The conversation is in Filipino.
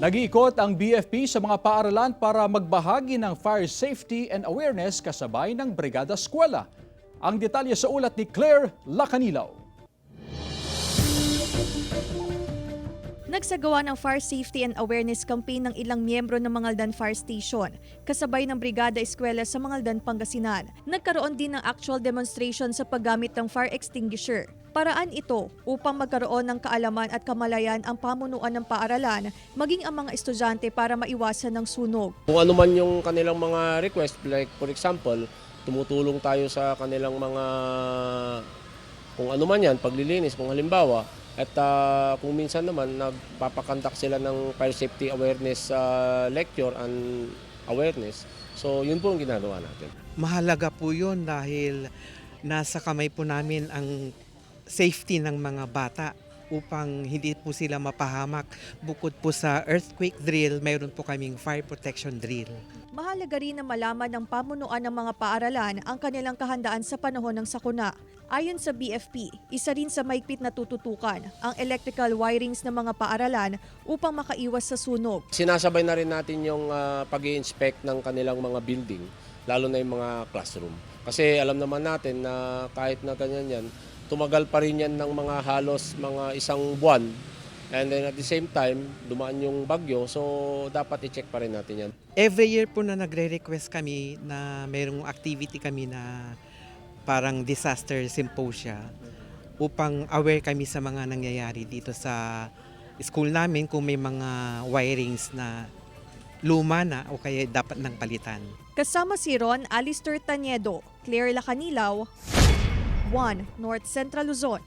Nag-iikot ang BFP sa mga paaralan para magbahagi ng fire safety and awareness kasabay ng Brigada Eskwela. Ang detalye sa ulat ni Claire Lacanilaw. Nagsagawa ng fire safety and awareness campaign ng ilang miyembro ng Mangaldan Fire Station, kasabay ng Brigada Eskwela sa Mangaldan, Pangasinan. Nagkaroon din ng actual demonstration sa paggamit ng fire extinguisher. Paraan ito upang magkaroon ng kaalaman at kamalayan ang pamunuan ng paaralan, maging ang mga estudyante para maiwasan ng sunog. Kung ano man yung kanilang mga request, like for example, tumutulong tayo sa kanilang mga, kung ano man yan, paglilinis, kung halimbawa, at kung minsan naman nagpapakandak sila ng fire safety awareness lecture and awareness. So yun po ang ginagawa natin. Mahalaga po yun dahil nasa kamay po namin ang safety ng mga bata upang hindi po sila mapahamak. Bukod po sa earthquake drill, mayroon po kaming fire protection drill. Mahalaga rin na malaman ng pamunuan ng mga paaralan ang kanilang kahandaan sa panahon ng sakuna. Ayon sa BFP, isa rin sa mahigpit na tututukan ang electrical wirings ng mga paaralan upang makaiwas sa sunog. Sinasabay na rin natin yung pag-i-inspect ng kanilang mga building, lalo na yung mga classroom. Kasi alam naman natin na kahit na ganyan yan, tumagal pa rin yan ng mga halos mga isang buwan. And then at the same time, dumaan yung bagyo, so dapat i-check pa rin natin yan. Every year po na nagre-request kami na mayroong activity kami na parang disaster symposia upang aware kami sa mga nangyayari dito sa school namin kung may mga wirings na luma na o kaya dapat nang palitan. Kasama si Ron Alistair Taniedo, Claire Lacanilaw, 1 North Central Luzon.